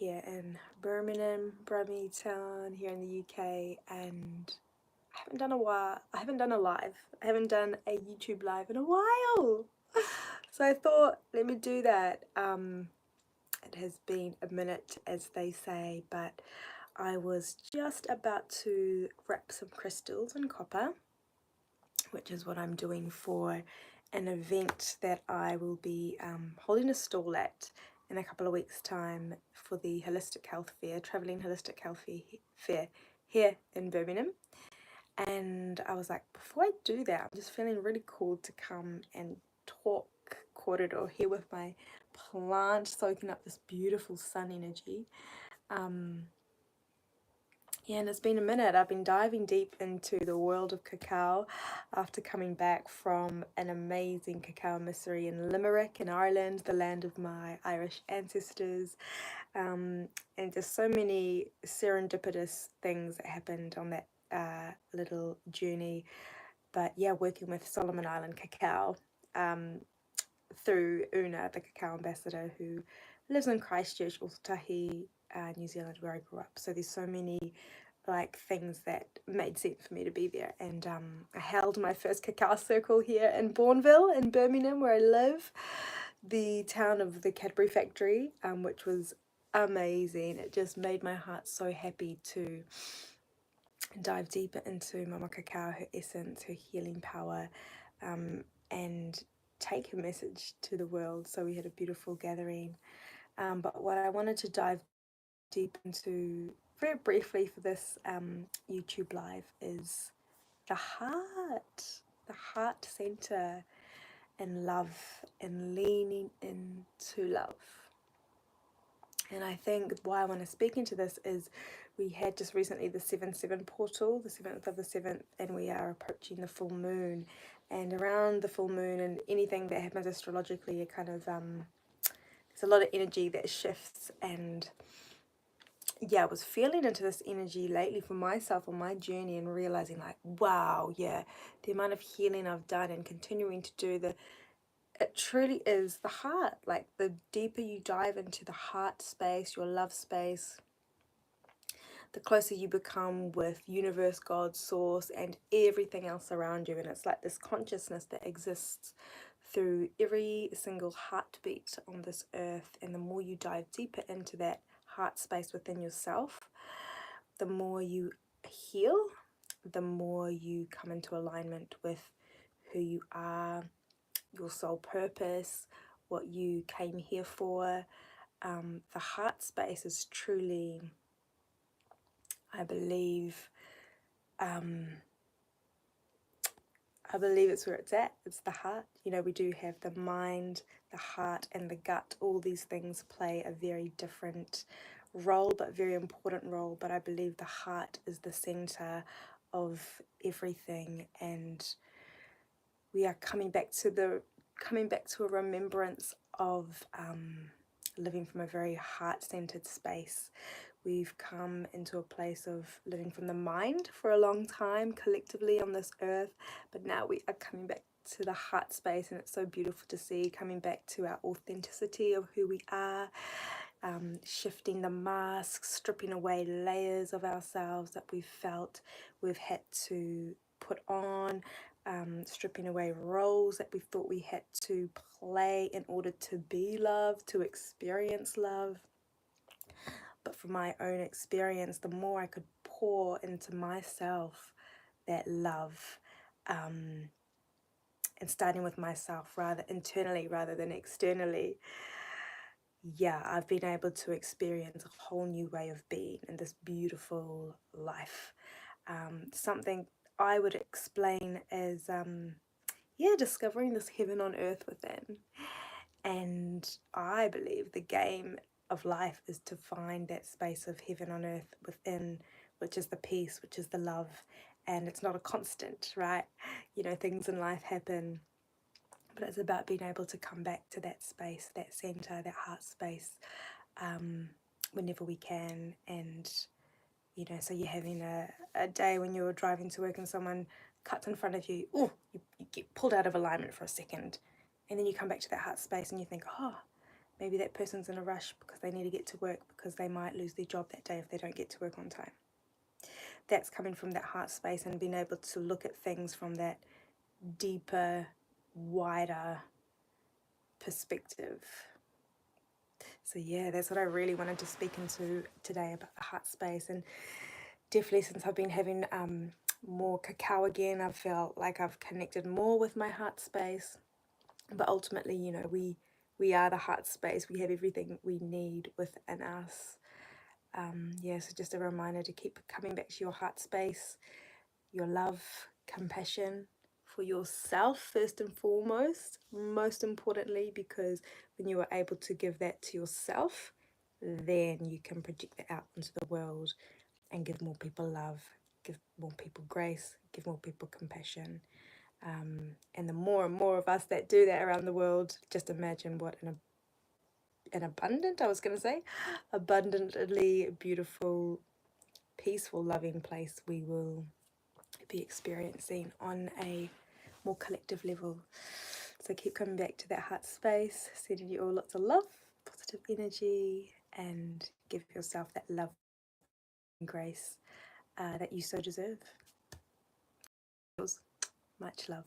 here in Birmingham, Town here in the UK, and I haven't done a live. I haven't done a YouTube live in a while. So I thought, let me do that. It has been a minute, as they say, but I was just about to wrap some crystals in copper, which is what I'm doing for an event that I will be holding a stall at in a couple of weeks' time for the Holistic Health Fair, Travelling Holistic Health Fair here in Birmingham. And I was like, before I do that, I'm just feeling really cool to come and talk corridor here with my plant, soaking up this beautiful sun energy. Yeah, and it's been a minute. I've been diving deep into the world of cacao after coming back from an amazing cacao emissary in Limerick in Ireland, the land of my Irish ancestors, and just so many serendipitous things that happened on that little journey. But yeah, working with Solomon Island cacao through Una, the cacao ambassador who lives in Christchurch, Ōtautahi, New Zealand, where I grew up. So there's so many things that made sense for me to be there. And I held my first cacao circle here in Bournville in Birmingham, where I live, the town of the Cadbury factory, which was amazing. It just made my heart so happy to dive deeper into Mama Cacao, her essence, her healing power, and take her message to the world. So we had a beautiful gathering. But what I wanted to dive deep into very briefly for this YouTube live is the heart center, and love, and leaning into love. And I think why I want to speak into this is we had just recently the 7/7 portal, the 7th of the 7th, and we are approaching the full moon. And around the full moon and anything that happens astrologically, it kind of there's a lot of energy that shifts. And yeah, I was feeling into this energy lately for myself on my journey and realizing wow, yeah, the amount of healing I've done and continuing to do, it truly is the heart. The deeper you dive into the heart space, your love space, the closer you become with universe, God, source, and everything else around you. And it's like this consciousness that exists through every single heartbeat on this earth. And the more you dive deeper into that heart space within yourself, the more you heal, the more you come into alignment with who you are, your soul purpose, what you came here for. The heart space is truly, I believe it's where it's at. It's the heart. We do have the mind, the heart, and the gut. All these things play a very different role, but very important role. But I believe the heart is the center of everything, and we are coming back to a remembrance of living from a very heart-centered space. We've come into a place of living from the mind for a long time collectively on this earth, but now we are coming back to the heart space, and it's so beautiful to see, coming back to our authenticity of who we are, shifting the masks, stripping away layers of ourselves that we've had to put on, stripping away roles that we thought we had to play in order to be loved, to experience love. But from my own experience, the more I could pour into myself that love, and starting with myself internally rather than externally, yeah, I've been able to experience a whole new way of being in this beautiful life. Something I would explain as, discovering this heaven on earth within. And I believe the game of life is to find that space of heaven on earth within, which is the peace, which is the love. And it's not a constant, right? Things in life happen, but it's about being able to come back to that space, that center, that heart space, whenever we can. And so you're having a day when you're driving to work and someone cuts in front of you, you get pulled out of alignment for a second, and then you come back to that heart space and you think, oh, Maybe that person's in a rush because they need to get to work because they might lose their job that day if they don't get to work on time. That's coming from that heart space and being able to look at things from that deeper, wider perspective. So yeah, that's what I really wanted to speak into today, about the heart space. And definitely since I've been having more cacao again, I felt like I've connected more with my heart space. But ultimately, you know, we are the heart space. We have everything we need within us. Yeah, so just a reminder to keep coming back to your heart space, your love, compassion for yourself first and foremost, most importantly, because when you are able to give that to yourself, then you can project that out into the world and give more people love, give more people grace, give more people compassion. And the more and more of us that do that around the world, just imagine what an abundant, I was going to say, abundantly beautiful, peaceful, loving place we will be experiencing on a more collective level. So keep coming back to that heart space, sending you all lots of love, positive energy, and give yourself that love and grace that you so deserve. Much love.